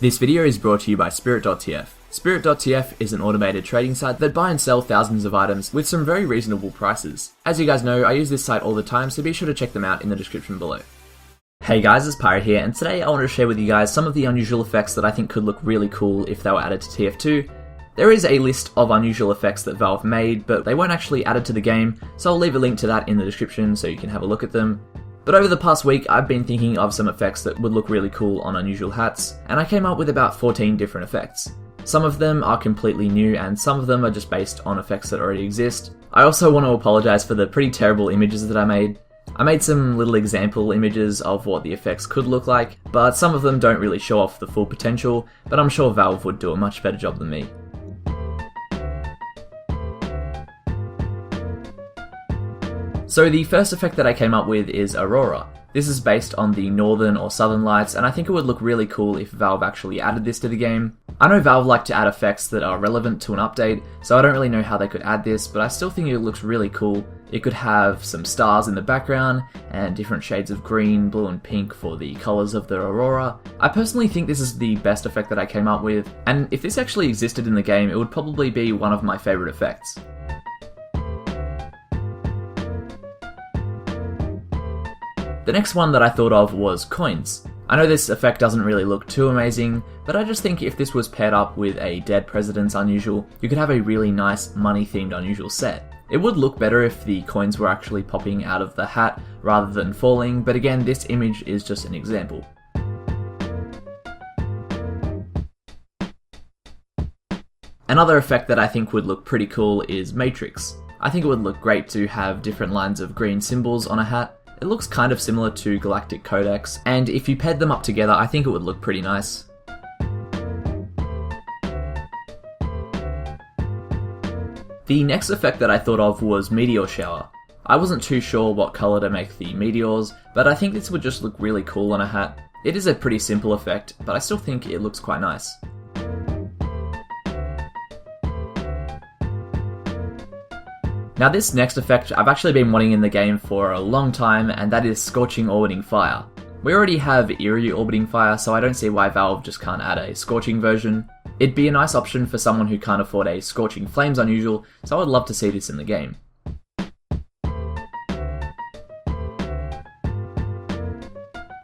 This video is brought to you by Spirit.tf. Spirit.tf is an automated trading site that buy and sell thousands of items with some very reasonable prices. As you guys know, I use this site all the time, so be sure to check them out in the description below. Hey guys, it's Pirate here, and today I wanted to share with you guys some of the unusual effects that I think could look really cool if they were added to TF2. There is a list of unusual effects that Valve made, but they weren't actually added to the game, so I'll leave a link to that in the description so you can have a look at them. But over the past week, I've been thinking of some effects that would look really cool on unusual hats, and I came up with about 14 different effects. Some of them are completely new, and some of them are just based on effects that already exist. I also want to apologize for the pretty terrible images that I made. I made some little example images of what the effects could look like, but some of them don't really show off the full potential, but I'm sure Valve would do a much better job than me. So the first effect that I came up with is AURORA. This is based on the northern or southern lights, and I think it would look really cool if Valve actually added this to the game. I know Valve like to add effects that are relevant to an update, so I don't really know how they could add this, but I still think it looks really cool. It could have some stars in the background, and different shades of green, blue and pink for the colours of the Aurora. I personally think this is the best effect that I came up with, and if this actually existed in the game, it would probably be one of my favourite effects. The next one that I thought of was coins. I know this effect doesn't really look too amazing, but I just think if this was paired up with a dead president's unusual, you could have a really nice money-themed unusual set. It would look better if the coins were actually popping out of the hat rather than falling, but again, this image is just an example. Another effect that I think would look pretty cool is Matrix. I think it would look great to have different lines of green symbols on a hat. It looks kind of similar to Galactic Codex, and if you paired them up together, I think it would look pretty nice. The next effect that I thought of was Meteor Shower. I wasn't too sure what colour to make the meteors, but I think this would just look really cool on a hat. It is a pretty simple effect, but I still think it looks quite nice. Now this next effect I've actually been wanting in the game for a long time, and that is Scorching Orbiting Fire. We already have Eerie Orbiting Fire, so I don't see why Valve just can't add a Scorching version. It'd be a nice option for someone who can't afford a Scorching Flames unusual, so I would love to see this in the game.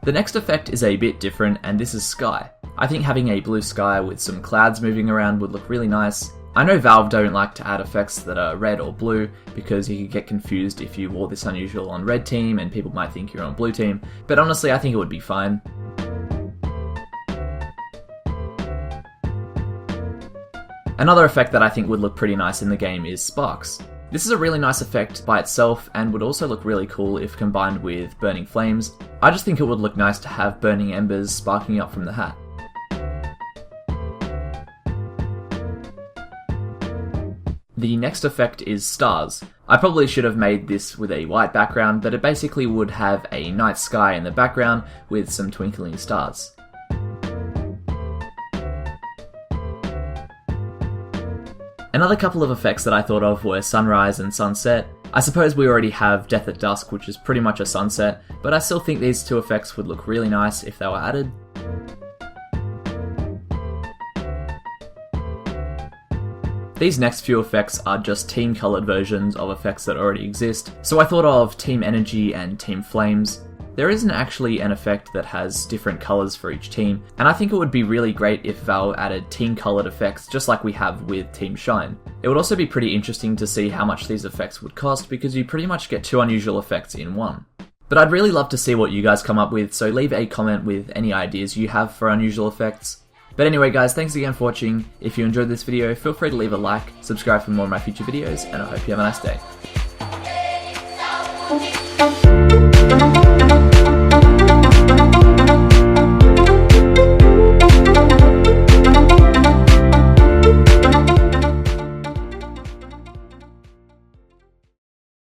The next effect is a bit different, and this is Sky. I think having a blue sky with some clouds moving around would look really nice. I know Valve don't like to add effects that are red or blue because you could get confused if you wore this unusual on red team and people might think you're on blue team, but honestly I think it would be fine. Another effect that I think would look pretty nice in the game is Sparks. This is a really nice effect by itself and would also look really cool if combined with Burning Flames. I just think it would look nice to have burning embers sparking up from the hat. The next effect is Stars. I probably should have made this with a white background, but it basically would have a night sky in the background with some twinkling stars. Another couple of effects that I thought of were Sunrise and Sunset. I suppose we already have Death at Dusk, which is pretty much a sunset, but I still think these two effects would look really nice if they were added. These next few effects are just team-coloured versions of effects that already exist, so I thought of Team Energy and Team Flames. There isn't actually an effect that has different colours for each team, and I think it would be really great if Valve added team-coloured effects just like we have with Team Shine. It would also be pretty interesting to see how much these effects would cost because you pretty much get two unusual effects in one. But I'd really love to see what you guys come up with, so leave a comment with any ideas you have for unusual effects. But anyway guys, thanks again for watching. If you enjoyed this video, feel free to leave a like, subscribe for more of my future videos, and I hope you have a nice day.